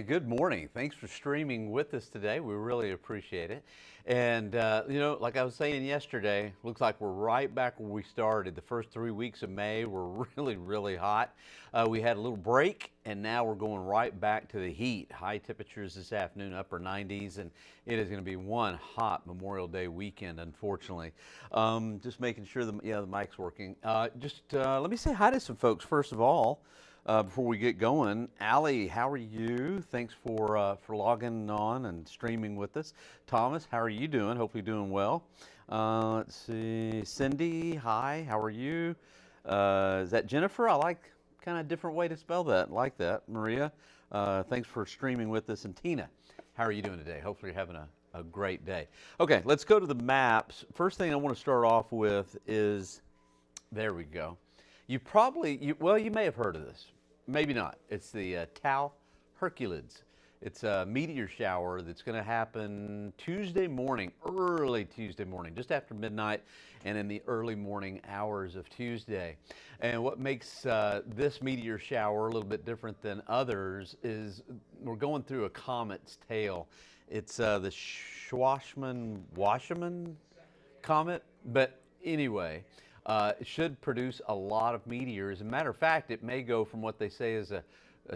Good morning. Thanks for streaming with us today. We really appreciate it. And, like I was saying yesterday, looks like we're right back where we started. The first 3 weeks of May were really, really hot. We had a little break, and now we're going right back to the heat. High temperatures this afternoon, upper 90s, and it is going to be one hot Memorial Day weekend, unfortunately. Just making sure the mic's working. Let me say hi to some folks, first of all. Before we get going, Allie, how are you? Thanks for logging on and streaming with us. Thomas, how are you doing? Hopefully doing well. Let's see, Cindy, hi, how are you? Is that Jennifer? I like kind of different way to spell that. Like that. Maria, thanks for streaming with us. And Tina, how are you doing today? Hopefully you're having a great day. Okay, let's go to the maps. First thing I want to start off with is, there we go. You may have heard of this. Maybe not. It's the Tau Hercules. It's a meteor shower that's going to happen Tuesday morning, early Tuesday morning, just after midnight and in the early morning hours of Tuesday. And what makes this meteor shower a little bit different than others is we're going through a comet's tail. It's the Schwarzmann-Wassermann comet, but anyway, it should produce a lot of meteors. As a matter of fact, it may go from what they say is a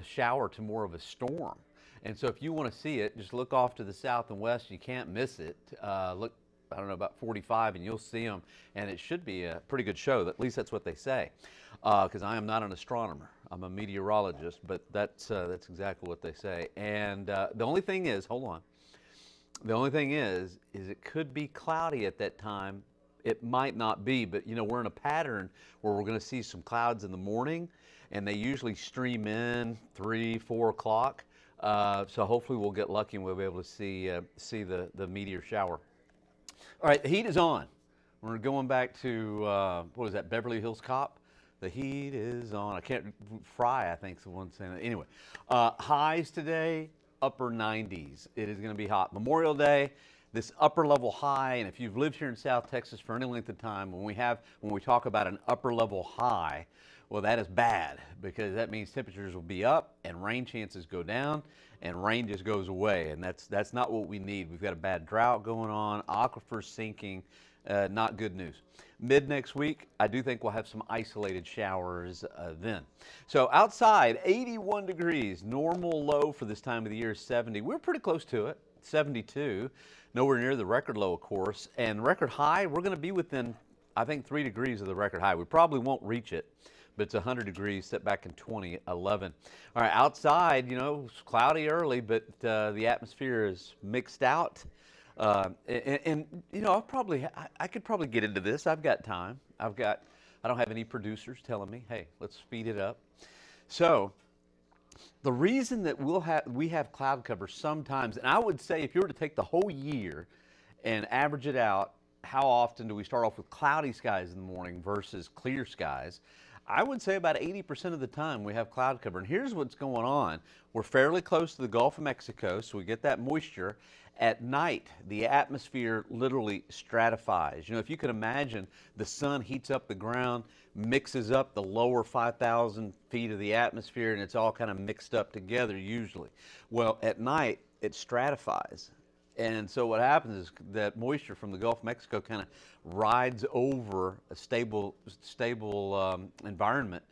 shower to more of a storm. And so if you want to see it, just look off to the south and west. You can't miss it. Look, I don't know, about 45 and you'll see them. And it should be a pretty good show. At least that's what they say. Because I am not an astronomer. I'm a meteorologist, but that's exactly what they say. And the only thing is, hold on. The only thing is it could be cloudy at that time. It might not be, but we're in a pattern where we're going to see some clouds in the morning, and they usually stream in 3, 4 o'clock. So hopefully we'll get lucky and we'll be able to see the meteor shower. All right, the heat is on. We're going back to what was that, Beverly Hills Cop? The heat is on. I can't. Fry, I think, is the one saying that. Anyway, highs today, upper 90s. It is going to be hot. Memorial Day. This upper level high, and if you've lived here in South Texas for any length of time, when we talk about an upper level high, well, that is bad, because that means temperatures will be up and rain chances go down and rain just goes away, and that's not what we need. We've got a bad drought going on, aquifers sinking, Not good news. Mid next week, I do think we'll have some isolated showers then. So outside, 81 degrees. Normal low for this time of the year is 70. We're pretty close to it, 72. Nowhere near the record low, of course. And record high, we're going to be within, I think, 3 degrees of the record high. We probably won't reach it, but it's 100 degrees set back in 2011. All right, outside, it's cloudy early, but the atmosphere is mixed out. I could probably get into this. I've got time. I don't have any producers telling me, hey, let's speed it up. So the reason that we have cloud cover sometimes, and I would say if you were to take the whole year and average it out, how often do we start off with cloudy skies in the morning versus clear skies? I would say about 80% of the time we have cloud cover. And here's what's going on. We're fairly close to the Gulf of Mexico, so we get that moisture. At night, the atmosphere literally stratifies. If you can imagine, the sun heats up the ground, mixes up the lower 5,000 feet of the atmosphere, and it's all kind of mixed up together usually. Well, at night, it stratifies. And so what happens is that moisture from the Gulf of Mexico kind of rides over a stable environment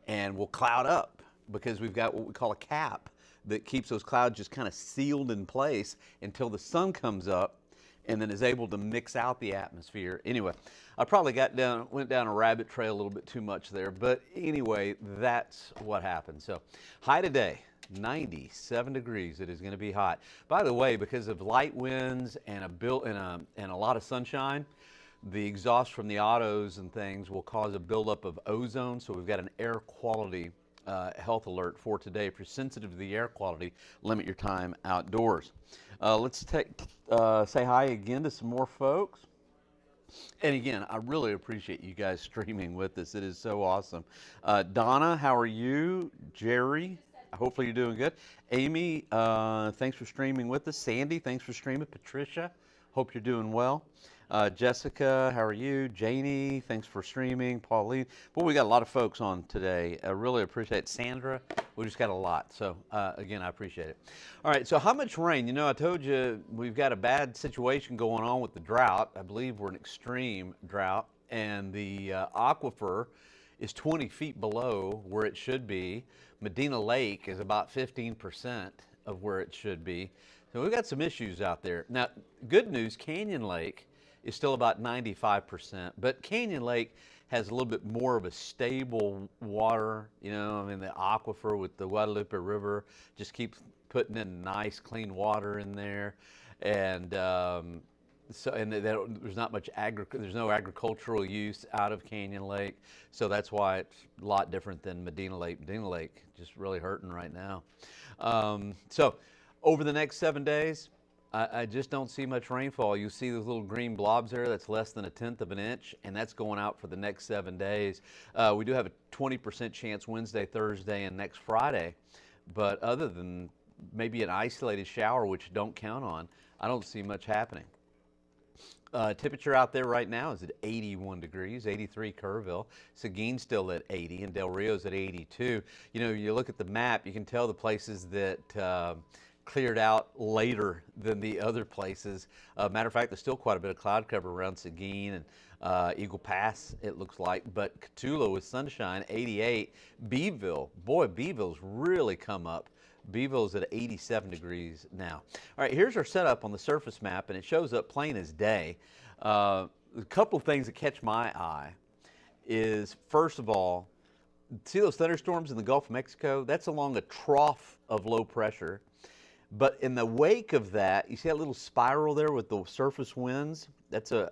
and will cloud up because we've got what we call a cap that keeps those clouds just kind of sealed in place until the sun comes up and then is able to mix out the atmosphere. Anyway, I probably went down a rabbit trail a little bit too much there, but anyway, that's what happened. So high today, 97 degrees. It is going to be hot. By the way, because of light winds and a lot of sunshine, the exhaust from the autos and things will cause a buildup of ozone. So we've got an air quality health alert for today. If you're sensitive to the air quality, limit your time outdoors. Let's say hi again to some more folks. And again, I really appreciate you guys streaming with us. It is so awesome. Donna, how are you? Jerry, hopefully you're doing good. Amy, thanks for streaming with us. Sandy, thanks for streaming. Patricia, hope you're doing well. Jessica, how are you? Janie, thanks for streaming. Pauline, boy, we got a lot of folks on today. I really appreciate it. Sandra, we just got a lot. So again, I appreciate it. All right, so how much rain? I told you we've got a bad situation going on with the drought. I believe we're in extreme drought, and the aquifer is 20 feet below where it should be. Medina Lake is about 15% of where it should be. So we've got some issues out there. Now, good news, Canyon Lake is still about 95%, but Canyon Lake has a little bit more of a stable water, the aquifer with the Guadalupe River just keeps putting in nice clean water in there. And there's not much there's no agricultural use out of Canyon Lake, so that's why it's a lot different than Medina Lake. Medina Lake just really hurting right now. So over the next 7 days, I just don't see much rainfall. You see those little green blobs there, that's less than 1/10 of an inch, and that's going out for the next 7 days. We do have a 20% chance Wednesday, Thursday, and next Friday, but other than maybe an isolated shower, which don't count on, I don't see much happening. Temperature out there right now is at 81 degrees, 83 Kerrville. Seguin's still at 80, and Del Rio's at 82. You look at the map, you can tell the places that cleared out later than the other places. Matter of fact, there's still quite a bit of cloud cover around Seguin and Eagle Pass, it looks like. But Cotulla with sunshine, 88. Beeville, boy, Beeville's really come up. Beeville's at 87 degrees now. All right, here's our setup on the surface map, and it shows up plain as day. A couple of things that catch my eye is, first of all, see those thunderstorms in the Gulf of Mexico? That's along a trough of low pressure. But in the wake of that, you see that little spiral there with the surface winds? That's a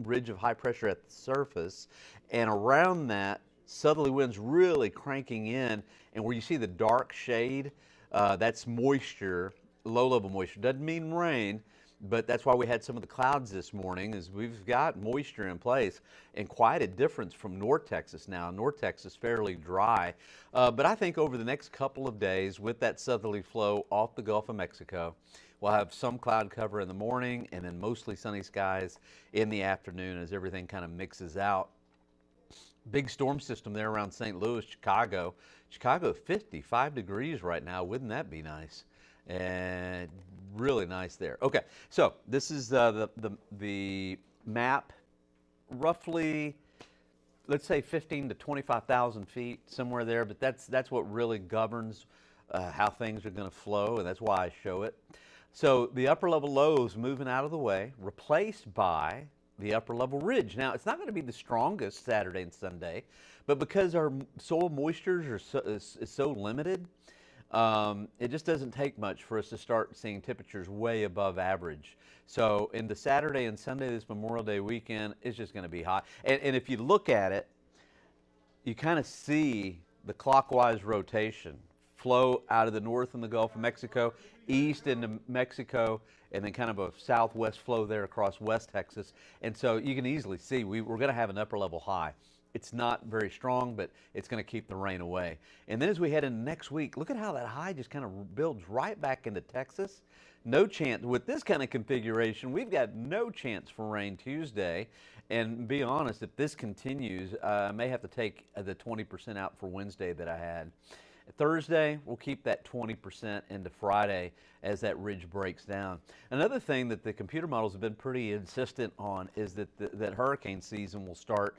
ridge of high pressure at the surface. And around that, southerly winds really cranking in. And where you see the dark shade, that's moisture, low-level moisture. Doesn't mean rain, but that's why we had some of the clouds this morning, is we've got moisture in place, and quite a difference from North Texas now. North Texas fairly dry, but I think over the next couple of days with that southerly flow off the Gulf of Mexico, we'll have some cloud cover in the morning and then mostly sunny skies in the afternoon as everything kind of mixes out. Big storm system there around St. Louis, Chicago. Chicago 55 degrees right now. Wouldn't that be nice? And really nice there. Okay, so this is the map roughly, let's say 15 to 25,000 feet, somewhere there. But that's what really governs how things are going to flow, and that's why I show it. So the upper level low is moving out of the way, replaced by the upper level ridge. Now, it's not going to be the strongest Saturday and Sunday, but because our soil moistures is so limited, it just doesn't take much for us to start seeing temperatures way above average. So in the Saturday and Sunday, this Memorial Day weekend, it's just going to be hot. And if you look at it, you kind of see the clockwise rotation flow out of the north in the Gulf of Mexico, east into Mexico, and then kind of a southwest flow there across West Texas. And so you can easily see we're going to have an upper level high. It's not very strong, but it's going to keep the rain away. And then as we head into next week, look at how that high just kind of builds right back into Texas. No chance, with this kind of configuration, we've got no chance for rain Tuesday. And be honest, if this continues, I may have to take the 20% out for Wednesday that I had. Thursday, we'll keep that 20% into Friday as that ridge breaks down. Another thing that the computer models have been pretty insistent on is that that hurricane season will start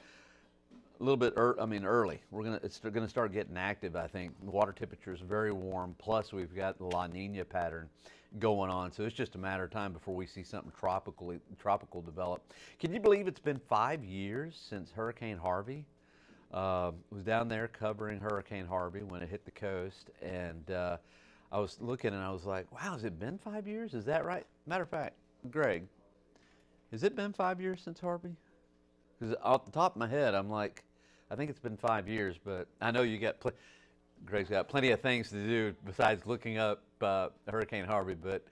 a little bit early. It's going to start getting active, I think. The water temperature is very warm, plus we've got the La Nina pattern going on, so it's just a matter of time before we see something tropical develop. Can you believe it's been 5 years since Hurricane Harvey? Was down there covering Hurricane Harvey when it hit the coast, and I was looking and I was like, wow, has it been 5 years? Is that right? Matter of fact, Greg, has it been 5 years since Harvey? Because off the top of my head, I'm like, I think it's been 5 years, but I know Greg's got plenty of things to do besides looking up Hurricane Harvey, but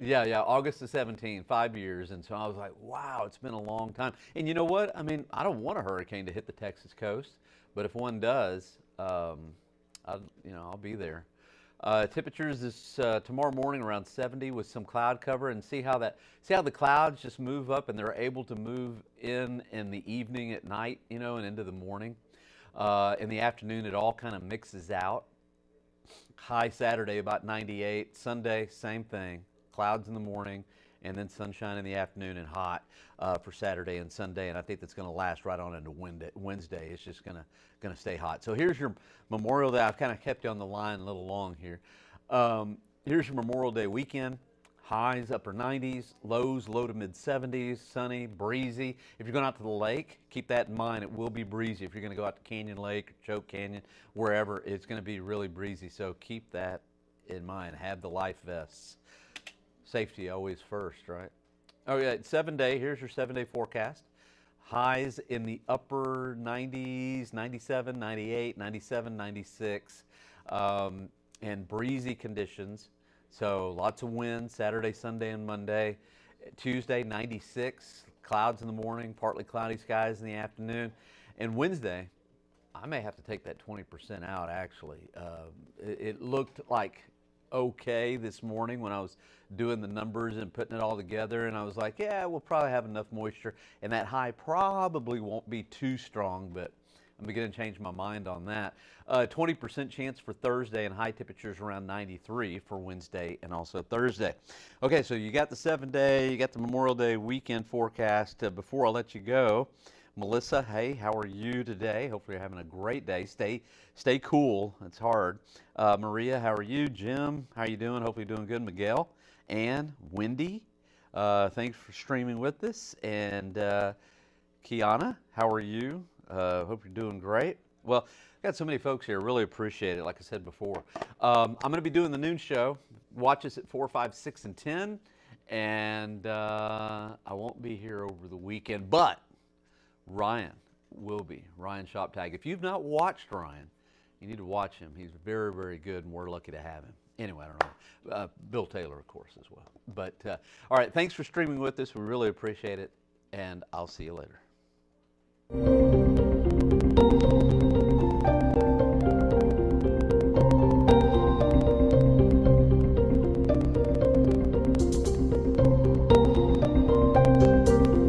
Yeah, August of 17, 5 years. And so I was like, wow, it's been a long time. And you know what? I mean, I don't want a hurricane to hit the Texas coast, but if one does, I'll be there. Temperatures this tomorrow morning around 70 with some cloud cover, and see how the clouds just move up and they're able to move in the evening at night, and into the morning. In the afternoon, it all kind of mixes out. High Saturday about 98, Sunday, same thing. Clouds in the morning, and then sunshine in the afternoon and hot for Saturday and Sunday. And I think that's going to last right on into Wednesday. It's just going to stay hot. So here's your Memorial Day. I've kind of kept you on the line a little long here. Here's your Memorial Day weekend. Highs upper 90s, lows low to mid 70s, sunny, breezy. If you're going out to the lake, keep that in mind. It will be breezy. If you're going to go out to Canyon Lake or Choke Canyon, wherever, it's going to be really breezy. So keep that in mind. Have the life vests. Safety always first, right? Oh yeah, 7-day, here's your 7-day forecast. Highs in the upper 90s, 97, 98, 97, 96, and breezy conditions. So lots of wind Saturday, Sunday, and Monday. Tuesday, 96, clouds in the morning, partly cloudy skies in the afternoon. And Wednesday, I may have to take that 20% out actually. It looked like okay this morning when I was doing the numbers and putting it all together, and I was like, yeah, we'll probably have enough moisture, and that high probably won't be too strong, but I'm beginning to change my mind on that. 20% chance for Thursday, and high temperatures around 93 for Wednesday and also Thursday. Okay, so you got the 7-day, you got the Memorial Day weekend forecast. Before I let you go, Melissa, hey, how are you today? Hopefully you're having a great day. Stay cool. It's hard. Maria, how are you? Jim, how are you doing? Hopefully you're doing good. Miguel, Ann, Wendy, thanks for streaming with us. And Kiana, how are you? Hope you're doing great. Well, I've got so many folks here. Really appreciate it, like I said before. I'm going to be doing the noon show. Watch us at 4, 5, 6, and 10. And I won't be here over the weekend, but Ryan will be. Ryan Shoptag. If you've not watched Ryan, you need to watch him. He's very, very good, and we're lucky to have him. Anyway, I don't know. Bill Taylor, of course, as well. But, all right, thanks for streaming with us. We really appreciate it, and I'll see you later.